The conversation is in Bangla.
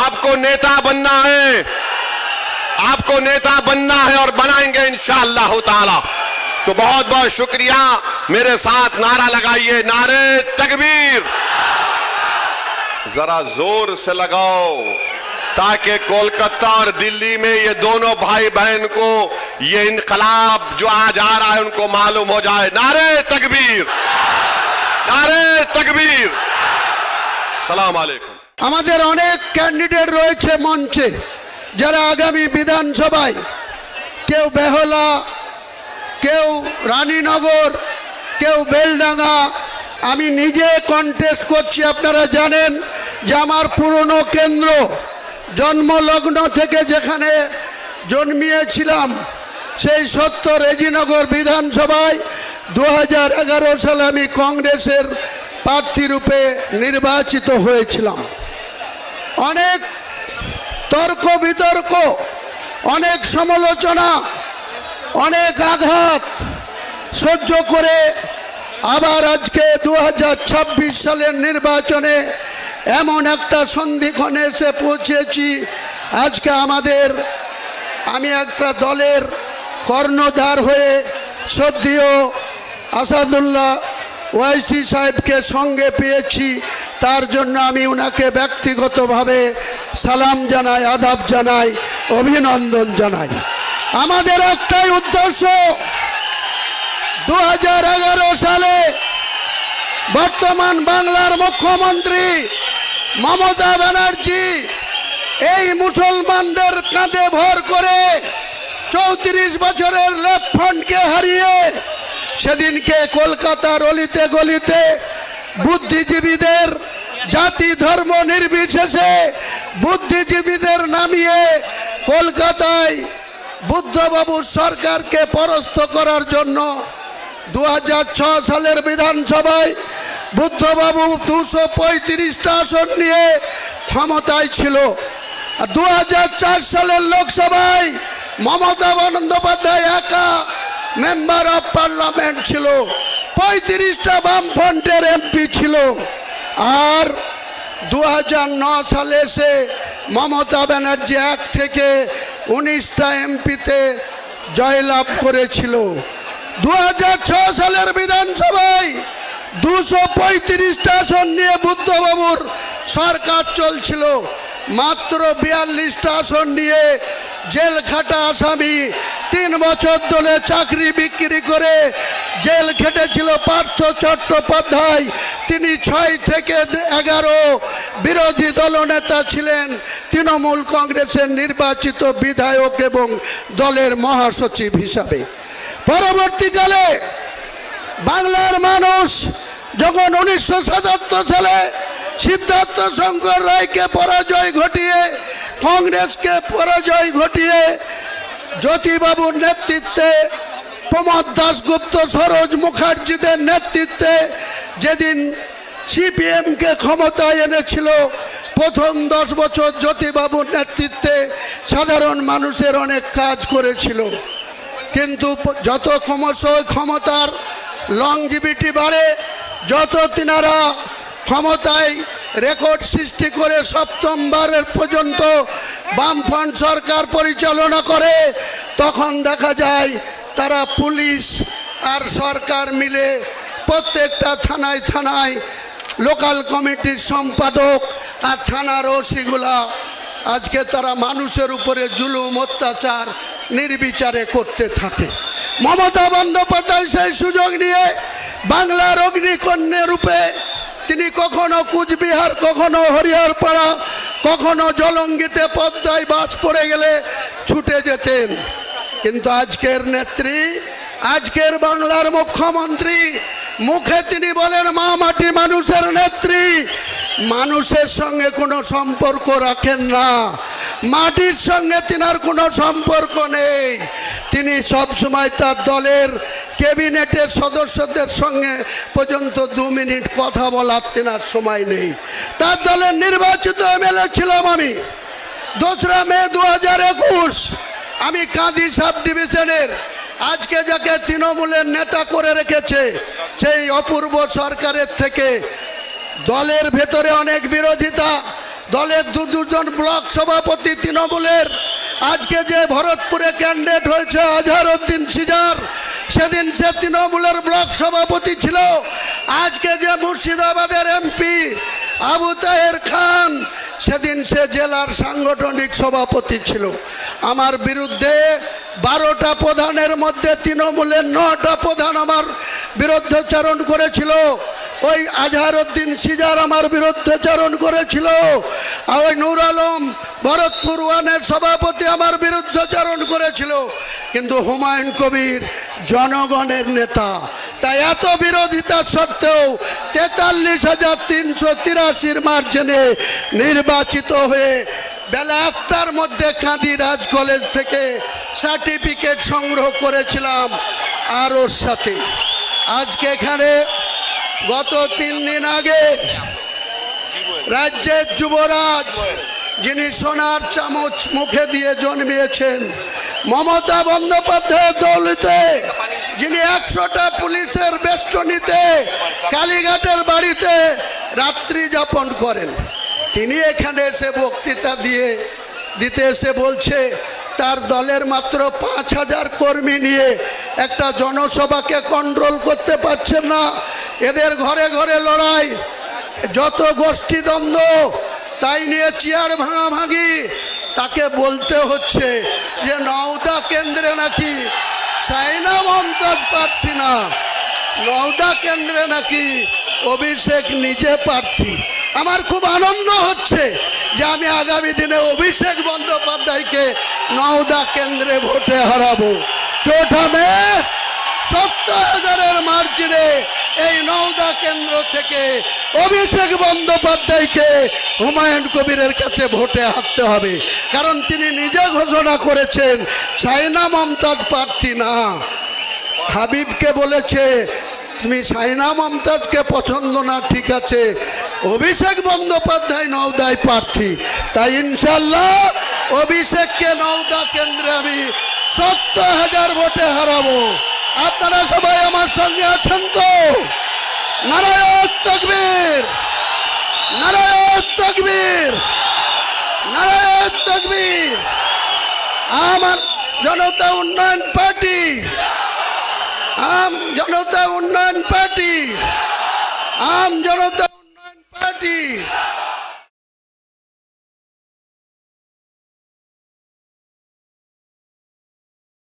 आपको नेता बनना है, आपको नेता बनना है और बनाएंगे इंशाअल्लाह ताला। तो बहुत बहुत शुक्रिया। मेरे साथ नारा लगाइए, नारे तकबीर। जरा जोर से लगाओ ताकि कोलकाता और दिल्ली में ये दोनों भाई बहन को ये इनकलाब जो आज आ रहा है उनको मालूम हो जाए। नारे तकबीर, नारे तकबीर। सलाम अलैकुम। আমাদের অনেক ক্যান্ডিডেট রয়েছে মঞ্চে যারা আগামী বিধানসভায়, কেউ বেহলা, কেউ রানীনগর, কেউ বেলডাঙ্গা। আমি নিজে কন্টেস্ট করছি। আপনারা জানেন যে আমার পুরনো কেন্দ্র, জন্মলগ্ন থেকে যেখানে জন্মিয়েছিলাম সেই সত্য রেজিনগর বিধানসভায় 2011 সালে আমি কংগ্রেসের প্রার্থী রূপে নির্বাচিত হয়েছিলাম। অনেক তর্ক বিতর্ক, অনেক সমালোচনা, অনেক আঘাত সহ্য করে আবার আজকে 2026 সালের নির্বাচনে এমন একটা সন্ধিক্ষণে এসে পৌঁছেছি। আজকে আমি একটা দলের কর্ণধার হয়ে শ্রদ্ধেয় আসাদুল্লাহ ওয়াইসি সাহেবকে সঙ্গে পেয়েছি। তার জন্য আমি ওনাকে ব্যক্তিগতভাবে সালাম জানাই, আদাব জানাই, অভিনন্দন জানাই। আমাদের একটাই উদ্দেশ্য, 2011 সালে বর্তমান বাংলার মুখ্যমন্ত্রী মমতা ব্যানার্জি এই মুসলমানদের কাঁধে ভর করে 34 বছরের লেফট ফ্রন্টকে হারিয়ে সেদিনকে কলকাতার অলিতে গলিতে বুদ্ধিজীবীদের, জাতি ধর্ম নির্বিশেষে বুদ্ধিজীবীদের নামিয়ে কলকাতায় বুদ্ধবাবুর সরকারকে পরাস্ত করার জন্য 2006 সালের বিধানসভায় বুদ্ধবাবু 235টা আসন নিয়ে ক্ষমতায় ছিল। 2004 সালের লোকসভায় মমতা বন্দ্যোপাধ্যায় একা মেম্বার অফ পার্লামেন্ট ছিল, 35টা বামফ্রন্টের এমপি ছিল। আর 2009 সালে এসে মমতা ব্যানার্জি 1 থেকে 19টা এমপিতে জয়লাভ করেছিল। 2006 সালের বিধানসভায় 235টা আসন নিয়ে বুদ্ধবাবুর সরকার চলছিল। মাত্র 42টা আসন নিয়ে জেল খাটা আসামি, 3 বছর ধরে চাকরি বিক্রি করে জেল খেটেছিল পার্থ চট্টোপাধ্যায়। তিনি 6 থেকে 11 বিরোধী দলনেতা ছিলেন, তৃণমূল কংগ্রেসের নির্বাচিত বিধায়ক এবং দলের মহাসচিব হিসাবে। পরবর্তীকালে বাংলার মানুষ যখন 1977 সালে সিদ্ধার্থ শঙ্কর রায়কে পরাজয় ঘটিয়ে, কংগ্রেসকে পরাজয় ঘটিয়ে জ্যোতিবাবুর নেতৃত্বে, প্রমোদ দাশগুপ্ত, সরোজ মুখার্জিদের নেতৃত্বে যেদিন সিপিএমকে ক্ষমতায় এনেছিল, প্রথম 10 বছর জ্যোতিবাবুর নেতৃত্বে সাধারণ মানুষের অনেক কাজ করেছিল। কিন্তু যত ক্রমশ ক্ষমতার লংজিভিটি বাড়ে, যত তিনারা ক্ষমতায় রেকর্ড সৃষ্টি করে 7ম বারের পর্যন্ত বামফ্রন্ট সরকার পরিচালনা করে, তখন দেখা যায় তারা পুলিশ আর সরকার মিলে প্রত্যেকটা থানায় থানায় লোকাল কমিটির সম্পাদক আর থানার ওসিগুলা আজকে তারা মানুষের উপরে জুলুম অত্যাচার নির্বিচারে করতে থাকে। মমতা বন্দ্যোপাধ্যায় সেই সুযোগ নিয়ে বাংলার অগ্নিকন্যা রূপে তিনি কখনো কুচবিহার, কখনো হরিহরপাড়া, কখনো জলঙ্গিতে পদ্মায় বাস পড়ে গেলে ছুটে যেতেন। কিন্তু আজকের নেত্রী, আজকের বাংলার মুখ্যমন্ত্রী মুখে তিনি বলেন মা মাটি মানুষের নেত্রী, মানুষের সঙ্গে কোনো সম্পর্ক রাখেন না, মাটির সঙ্গে তিনার কোনো সম্পর্ক নেই। তিনি সবসময় তার দলের ক্যাবিনেটের সদস্যদের সঙ্গে পর্যন্ত 2 মিনিট কথা বলার তিনার সময় নেই। তার দলের নির্বাচিত এমএলএ ছিলাম আমি। 2রা মে 2021 আমি কাঁদি সাব ডিভিশনের, আজকে যাকে তৃণমূলের নেতা করে রেখেছে সেই অপূর্ব সরকারের থেকে দলের ভেতরে অনেক বিরোধিতা, দলের দুজন ব্লক সভাপতি তৃণমূলের, আজকে যে ভরতপুরে ক্যান্ডিডেট হয়েছে আজহারউদ্দিন সিজার, সেদিন সে তৃণমূলের ব্লক সভাপতি ছিল। আজকে যে মুর্শিদাবাদের এমপি আবু তাহের খান, সেদিন সে জেলার সাংগঠনিক সভাপতি ছিল। আমার বিরুদ্ধে 12টা প্রধানের মধ্যে তৃণমূলের 9টা প্রধান আমার বিরুদ্ধাচরণ করেছিল। ওই আজহারউদ্দিন সিজার আমার বিরুদ্ধাচরণ করেছিল। আর ওই নূর আলম ভরতপুর ওয়ানের সভাপতি আমার বিরুদ্ধাচরণ করেছিল। কিন্তু হুমায়ুন কবির জনগণের নেতা, তাই এত বিরোধিতা সত্ত্বেও 43,383 মার্জিনে নির্বাচিত হয়ে বেলা 1টার মধ্যে কাঁদিরাজ কলেজ থেকে সার্টিফিকেট সংগ্রহ করেছিলাম। আর ওর সাথে আজকে এখানে গত 3 দিন আগে রাজ্যের যুবরাজ, যিনি সোনার চামচ মুখে দিয়ে জন্মিয়েছেন, মমতা বন্দ্যোপাধ্যায়ের দৌলতে, যিনি 100টা পুলিশের বেষ্টনীতে কালীঘাটের বাড়িতে রাত্রি যাপন করেন, তিনি এখানে এসে বক্তৃতা দিতে এসে বলছে তার দলের মাত্র 5,000 কর্মী নিয়ে একটা জনসভাকে কন্ট্রোল করতে পারছেন না। এদের ঘরে ঘরে লড়াই, যত গোষ্ঠীদ্বন্দ্ব, তাই নিয়ে চেয়ার ভাঙাভাঙি। তাকে বলতে হচ্ছে যে নওদা কেন্দ্রে নাকি সাইনা মমতাজ প্রার্থী না, নওদা কেন্দ্রে নাকি অভিষেক নিজে প্রার্থী। আমার খুব আনন্দ হচ্ছে যে আমি আগামী দিনে অভিষেক বন্দ্যোপাধ্যায়কে নওদা কেন্দ্রে ভোটে হারাবো। চৌঠা মে 70,000-এর মার্জিনে এই নওদা কেন্দ্র থেকে অভিষেক বন্দ্যোপাধ্যায়কে হুমায়ুন কবিরের কাছে ভোটে হারতে হবে। কারণ তিনি নিজে ঘোষণা করেছেন সাইনা মমতাজ প্রার্থী না। হাবিবকে বলেছে তুমি সাইনা মমতাজকে পছন্দ না, ঠিক আছে, অভিষেক বন্দ্যোপাধ্যায় নওদায় প্রার্থী। তাই ইনশাল্লাহ অভিষেককে নওদা কেন্দ্রে আমি 70,000 ভোটে হারাবো। আপনারা সবাই আমার সঙ্গে আছেন তো? নারায়ণ তাকবীর, নারায়ণ তাকবীর, নারায়ণ তাকবীর। আমার জনতা উন্নয়ন পার্টি, আম জনতা উন্নয়ন পার্টি, আম জনতা উন্নয়ন পার্টি।